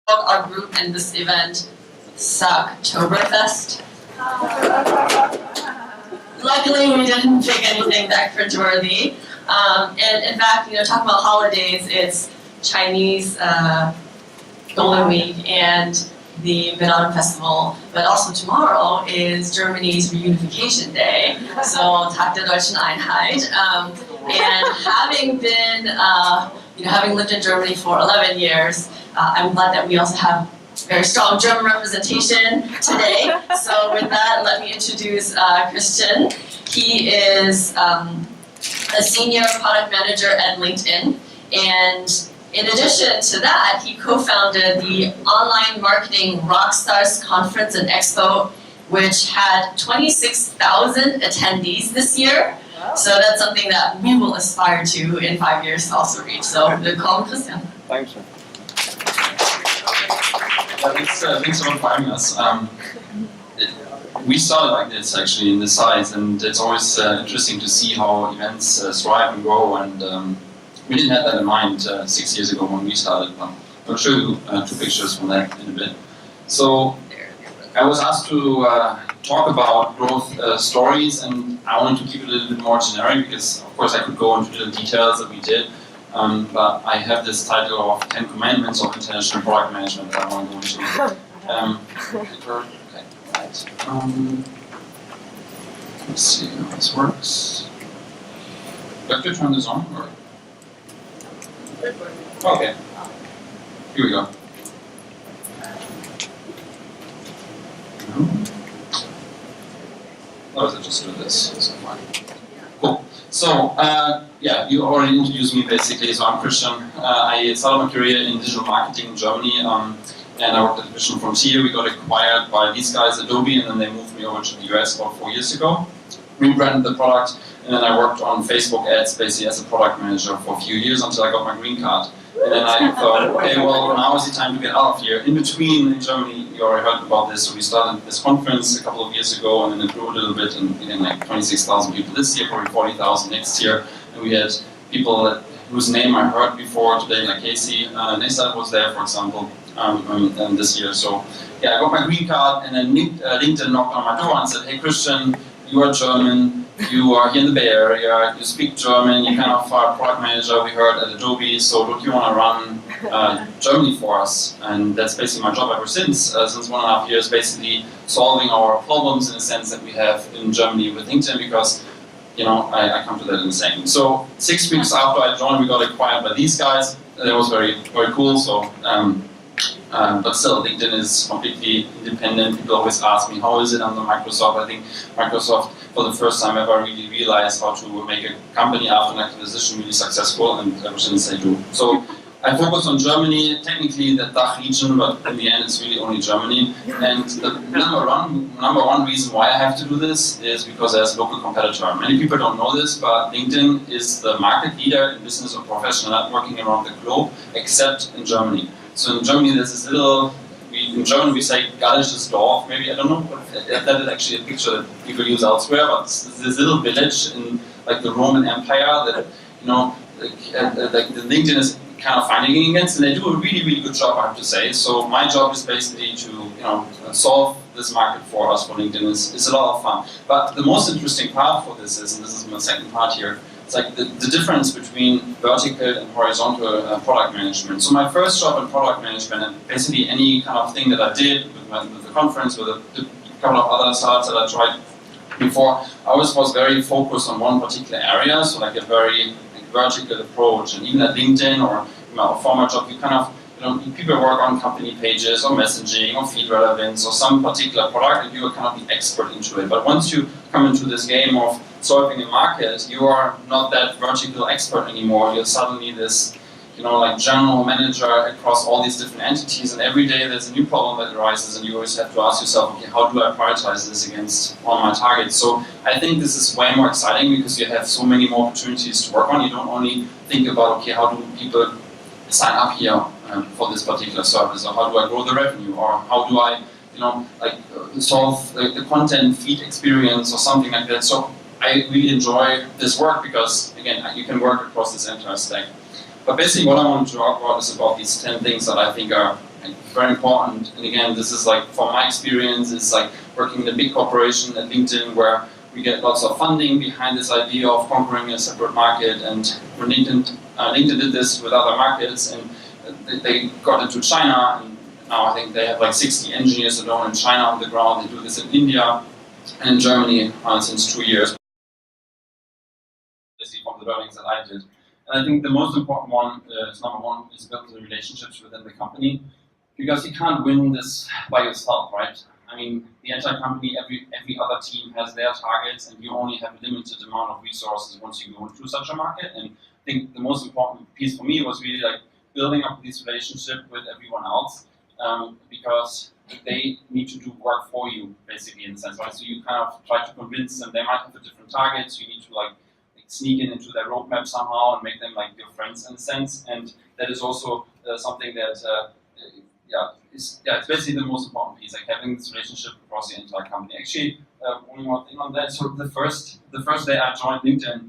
our group and this event Sucktoberfest. Luckily, we didn't pick anything that cringeworthy. And in fact, talking about holidays, it's Chinese Golden Week and the Mid-Autumn Festival, but also tomorrow is Germany's Reunification Day, so Tag der Deutschen Einheit. And having been, having lived in Germany for 11 years, I'm glad that we also have very strong German representation today. So with that, let me introduce Christian. He is a senior product manager at LinkedIn, and in addition to that, he co-founded the Online Marketing Rockstars Conference and Expo, which had 26,000 attendees this year. Wow. So that's something that we will aspire to in 5 years to also reach. So, willkommen, Christian. Thanks. Thanks for inviting us. We started like this actually in the site, and it's always interesting to see how events thrive and grow. And we didn't have that in mind 6 years ago when we started. I'll show you 2 pictures from that in a bit. So I was asked to talk about growth stories, and I wanted to keep it a little bit more generic because, of course, I could go into the details that we did. But I have this title of 10 Commandments of International Product Management that I want to go into. Okay, right. Let's see how this works. Do I have to turn this on? Or? Okay. Here we go. Or does it just do this? Is fine. Cool. So, yeah, you already introduced me basically. So I'm Christian. I started my career in digital marketing in Germany, and I worked at Vision Frontier. We got acquired by these guys, Adobe, and then they moved me over to the US about 4 years ago. Rebranded the product, and then I worked on Facebook ads basically as a product manager for a few years until I got my green card. And then I thought, okay, well, now is the time to get out of here. In between, in Germany, you already heard about this, so we started this conference a couple of years ago, and then it grew a little bit, and again, like 26,000 people this year, probably 40,000 next year. And we had people whose name I heard before today, like Casey Neistat was there, for example, this year. So, yeah, I got my green card, and then LinkedIn knocked on my door and said, hey, Christian, you are German, you are here in the Bay Area, you speak German, you're kind of a product manager, we heard at Adobe, so look, you want to run Germany for us. And that's basically my job ever since 1.5 years, basically solving our problems in a sense that we have in Germany with LinkedIn, because, I come to that in a second. So 6 weeks after I joined, we got acquired by these guys. That was very, very cool. So, but still, LinkedIn is completely independent. People always ask me, how is it under Microsoft? I think Microsoft, for the first time ever, really realized how to make a company after an acquisition really successful, and ever since they do. So I focus on Germany, technically the DACH region, but in the end it's really only Germany. And the number one reason why I have to do this is because there's a local competitor. Many people don't know this, but LinkedIn is the market leader in business or professional networking around the globe, except in Germany. So in Germany there's this little, in German we say Gallisches Dorf, maybe, I don't know, if that is actually a picture that people use elsewhere, but it's this little village in like the Roman Empire that, the LinkedIn is kind of fighting against, and they do a really, really good job, I have to say. So my job is basically to, solve this market for us for LinkedIn. It's a lot of fun. But the most interesting part for this is, and this is my second part here, it's like the difference between vertical and horizontal product management. So my first job in product management, and basically any kind of thing that I did with the conference, with a couple of other startups that I tried before, I always was very focused on one particular area, so like a very vertical approach. And even at LinkedIn or my former job, you kind of, people work on company pages or messaging or feed relevance or some particular product, and you are kind of the expert into it. But once you come into this game of solving a market, you are not that vertical expert anymore. You're suddenly this, like general manager across all these different entities, and every day there's a new problem that arises, and you always have to ask yourself, okay, how do I prioritize this against all my targets? So I think this is way more exciting because you have so many more opportunities to work on. You don't only think about, okay, how do people sign up here for this particular service, or how do I grow the revenue, or how do I, solve the content feed experience or something like that. So I really enjoy this work because, again, you can work across this entire stack. But basically what I want to talk about is about these 10 things that I think are like very important. And again, this is like from my experience, it's like working in a big corporation at LinkedIn where we get lots of funding behind this idea of conquering a separate market. And when LinkedIn did this with other markets, and they got into China, and now I think they have like 60 engineers alone in China on the ground. They do this in India and in Germany since 2 years. From the learnings that I did. And I think the most important one is number one is building the relationships within the company, because you can't win this by yourself, right? I mean, the entire company, every other team has their targets, and you only have a limited amount of resources once you go into such a market. And I think the most important piece for me was really like building up this relationship with everyone else, because they need to do work for you, basically, in a sense, right? So you kind of try to convince them. They might have a different target, so you need to like sneak into their roadmap somehow and make them like your friends in a sense. And that is also something that it's basically the most important piece, like having this relationship across the entire company. Actually, one more thing on that. So the first day I joined LinkedIn,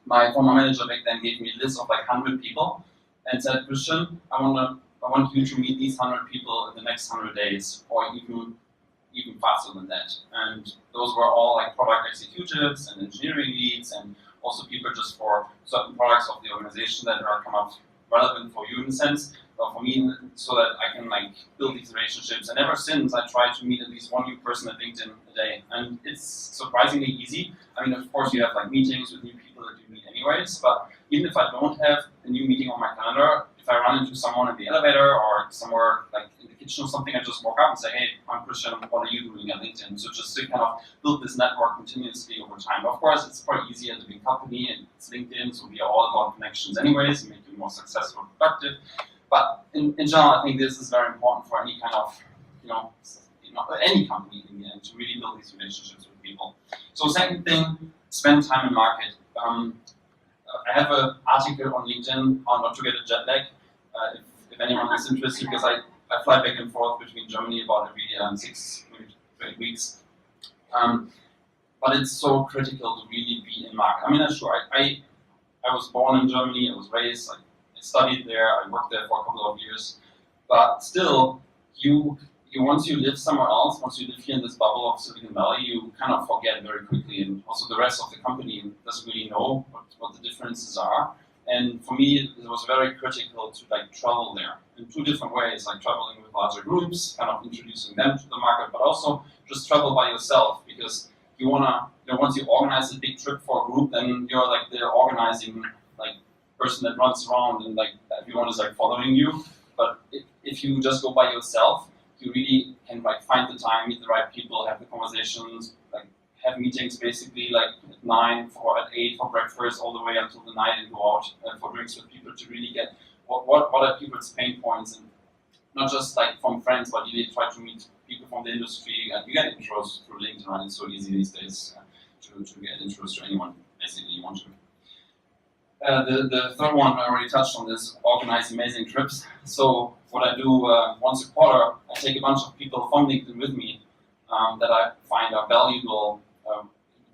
my former manager back then gave me a list of like 100 people and said, Christian, I want you to meet these 100 people in the next 100 days, or even faster than that. And those were all like product executives and engineering leads, and also people just for certain products of the organization that are kind of relevant for you in a sense, but for me, so that I can like build these relationships. And ever since, I try to meet at least one new person at LinkedIn a day, and it's surprisingly easy. I mean, of course, you have like meetings with new people that you meet anyways, but even if I don't have a new meeting on my calendar, if I run into someone in the elevator or somewhere like in the kitchen or something, I just walk up and say, hey, I'm Christian, what are you doing at LinkedIn? So just to kind of build this network continuously over time. Of course, it's quite easy as a big company, and it's LinkedIn, so we are all about connections anyways, and make you more successful and productive. But in general, I think this is very important for any kind of, any company in the end, to really build these relationships with people. So second thing, spend time in market. I have an article on LinkedIn on not to get a jet lag, if anyone is interested, because I fly back and forth between Germany about every 6 to 8 weeks. But it's so critical to really be in market. I mean, I'm sure I was born in Germany, I was raised, I studied there, I worked there for a couple of years, but still, once you live somewhere else, once you live here in this bubble of Silicon Valley, you kind of forget very quickly, and also the rest of the company doesn't really know what the differences are. And for me, it was very critical to like travel there in two different ways, like traveling with larger groups, kind of introducing them to the market, but also just travel by yourself, because you wanna, once you organize a big trip for a group, then you're like the organizing like person that runs around and like everyone is like following you. But if you just go by yourself, you really can like find the time, meet the right people, have the conversations, like have meetings basically like at 9 or at 8 for breakfast all the way until the night, and go out for drinks with people to really get what are people's pain points, and not just like from friends, but you really try to meet people from the industry, and you get intros through LinkedIn, right? It's so easy these days to get intros to anyone basically you want to. The third one, I already touched on this, organize amazing trips. So what I do once a quarter, I take a bunch of people from LinkedIn with me that I find are valuable,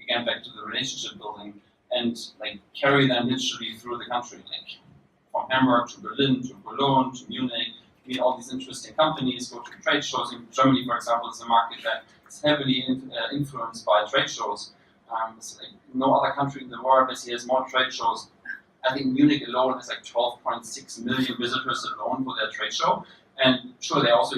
again back to the relationship building, and like carry them literally through the country, like from Hamburg to Berlin to Cologne to Munich, meet all these interesting companies, go to trade shows. In Germany, for example, is a market that is heavily influenced by trade shows. Like no other country in the world basically has more trade shows. I think Munich alone has like 12.6 million visitors alone for their trade show. And sure, they also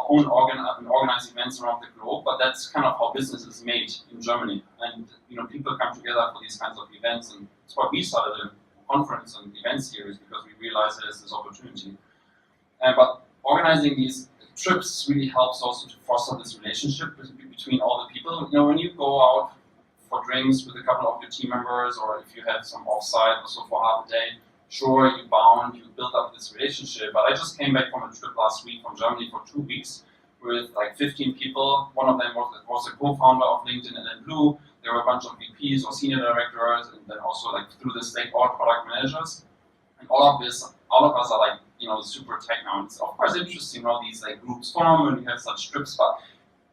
organize events around the globe, but that's kind of how business is made in Germany. And people come together for these kinds of events, and that's why we started a conference and event series, because we realized there's this opportunity. But organizing these trips really helps also to foster this relationship between all the people. When you go out for drinks with a couple of your team members, or if you have some offsite also for half a day, sure, you build up this relationship. But I just came back from a trip last week from Germany for 2 weeks with like 15 people. One of them was a co-founder of LinkedIn and then Blue. There were a bunch of VPs or senior directors, and then also like through this like all product managers. And all of us are like, super tech now. It's of course interesting how these like groups form when you have such trips, but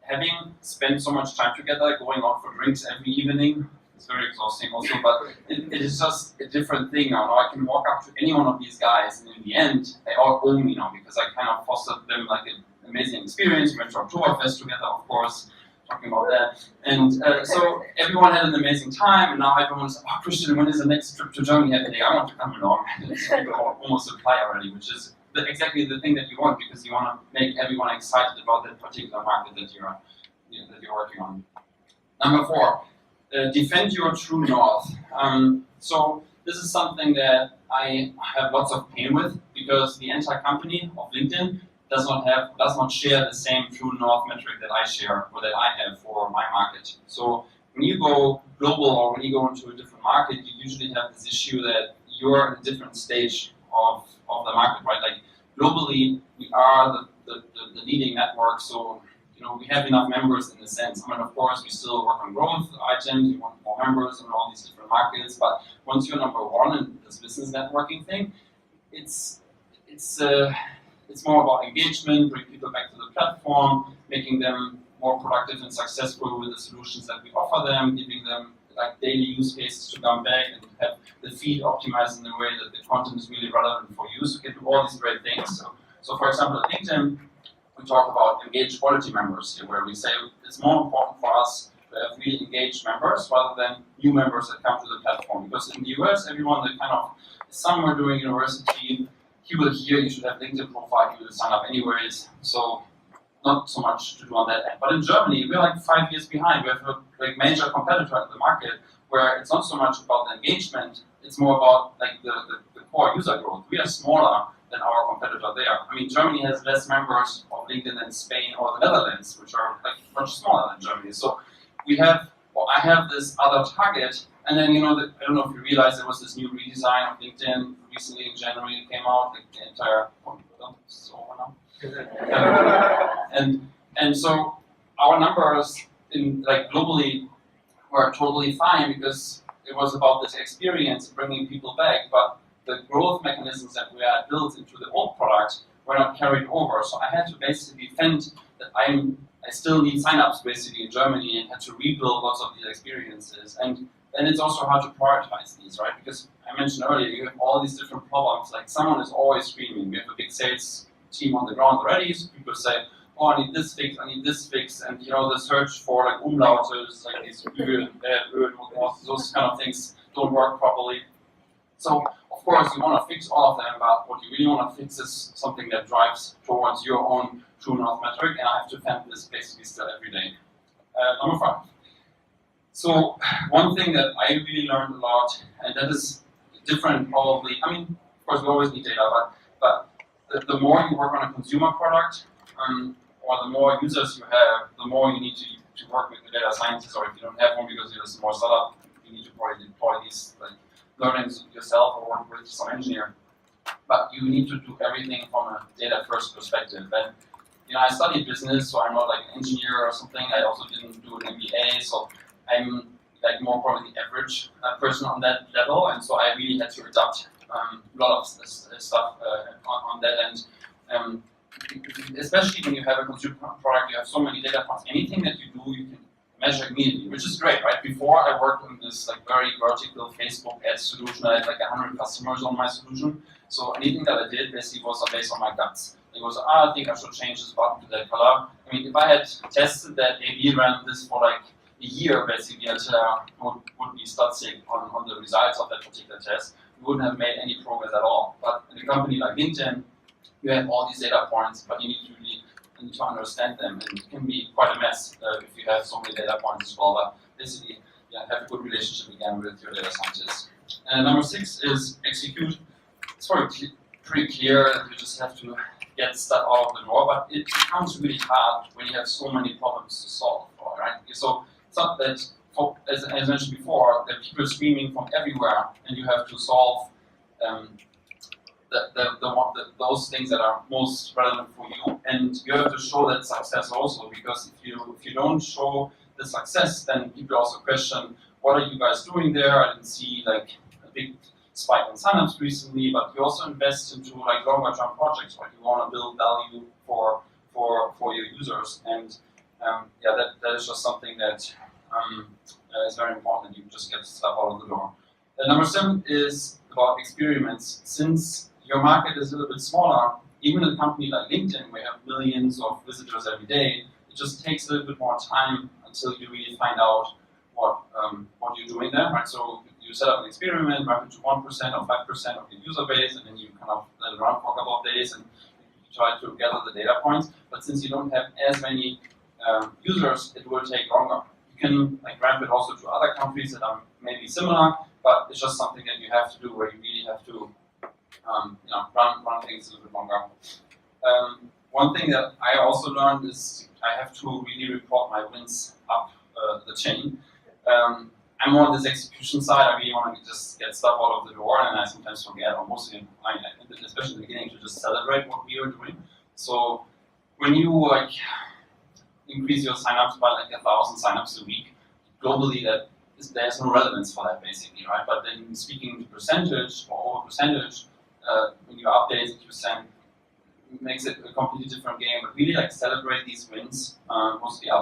having spent so much time together, going out for drinks every evening, it's very exhausting also, but it is just a different thing now. Now I can walk up to any one of these guys, and in the end, they all owe me now because I kind of fostered them like an amazing experience. We went to Oktoberfest together, of course, talking about that. And so everyone had an amazing time, and now everyone's like, oh, Christian, when is the next trip to Germany happening? I want to come along. And people almost apply already, which is exactly the thing that you want, because you want to make everyone excited about that particular market that you're working on. Number 4, defend your true north. So this is something that I have lots of pain with, because the entire company of LinkedIn does not share the same true north metric that I share or that I have for my market. So when you go global or when you go into a different market, you usually have this issue that you're in a different stage of the market, right? Like globally, we are the leading network, so we have enough members in a sense. I mean, of course, we still work on growth items, we want more members in all these different markets, but once you're number 1 in this business networking thing, it's more about engagement, bring people back to the platform, making them more productive and successful with the solutions that we offer them, giving them like daily use cases to come back and have the feed optimized in a way that the content is really relevant for you. So we can do all these great things. So for example, at LinkedIn, we talk about engaged quality members here, where we say it's more important for us to have really engaged members rather than new members that come to the platform. Because in the US, everyone that kind of is somewhere doing university, he will hear you should have LinkedIn profile, he will sign up anyways. So not so much to do on that end. But in Germany, we're like 5 years behind. We have a major competitor in the market where it's not so much about the engagement, it's more about like the core user growth. We are smaller than our competitor there. I mean, Germany has less members of LinkedIn than Spain or the Netherlands, which are like much smaller than Germany. So I have this other target, and then I don't know if you realize there was this new redesign of LinkedIn recently in January. It came out, like the entire. This is over now. And so our numbers in like globally were totally fine because it was about this experience bringing people back, but the growth mechanisms that we had built into the old product were not carried over. So I had to basically defend that I still need signups basically in Germany and had to rebuild lots of these experiences. And it's also hard to prioritize these, right? Because I mentioned earlier, you have all these different problems. Like someone is always screaming. We have a big sales team on the ground already, so people say, oh, I need this fix, and the search for like umlautes, like these those kind of things don't work properly. So of course you want to fix all of them, but what you really want to fix is something that drives towards your own true north metric, and I have to defend this basically still every day. Number 5. So one thing that I really learned a lot, and that is different probably, I mean, of course we always need data, but the more you work on a consumer product, or the more users you have, the more you need to work with the data scientists, or if you don't have one because you're a small startup, you need to probably deploy these learnings yourself or work with some engineer. But you need to do everything from a data first perspective. And I studied business, so I'm not like an engineer or something. I also didn't do an MBA, so I'm like more probably the average person on that level, and so I really had to adapt a lot of stuff on that end. Especially when you have a consumer product, you have so many data points. Anything that you do, you can measure immediately, which is great, right? Before I worked on this like very vertical Facebook ads solution, I had like 100 customers on my solution. So anything that I did basically was based on my guts. It was, I think I should change this button to that color. I mean, if I had tested that A/B, ran this for like a year basically until I would be stuck on the results of that particular test, we wouldn't have made any progress at all. But in a company like LinkedIn, you have all these data points, but you need to understand them, and it can be quite a mess if you have so many data points as well. But basically, have a good relationship again with your data scientists. And number 6 is execute. It's probably pretty clear that you just have to get stuff out of the door, but it becomes really hard when you have so many problems to solve, right? So it's not that, as I mentioned before, that people are screaming from everywhere, and you have to solve those things that are most relevant for you, and you have to show that success also, because if you don't show the success, then people also question, what are you guys doing there? I didn't see like a big spike in signups recently, but you also invest into like longer term projects, right? You want to build value for your users, and that is just something that it's very important that you just get stuff out of the door. Number 7 is about experiments. Since your market is a little bit smaller, even a company like LinkedIn, where you have millions of visitors every day, it just takes a little bit more time until you really find out what you're doing there, right? So you set up an experiment, map it to 1% or 5% of your user base, and then you kind of let it run for a couple of days and you try to gather the data points. But since you don't have as many users, it will take longer. You can like ramp it also to other countries that are maybe similar, but it's just something that you have to do where you really have to run things a little bit longer. One thing that I also learned is I have to really report my wins up the chain. I'm more on this execution side. I really want to just get stuff out of the door, and I sometimes forget, or mostly, especially in the beginning, to just celebrate what we are doing. So when you like increase your signups by like 1,000 signups a week, globally, there's no relevance for that basically, right? But then speaking to percentage or over percentage, when you update it, you send makes it a completely different game. But really like celebrate these wins, mostly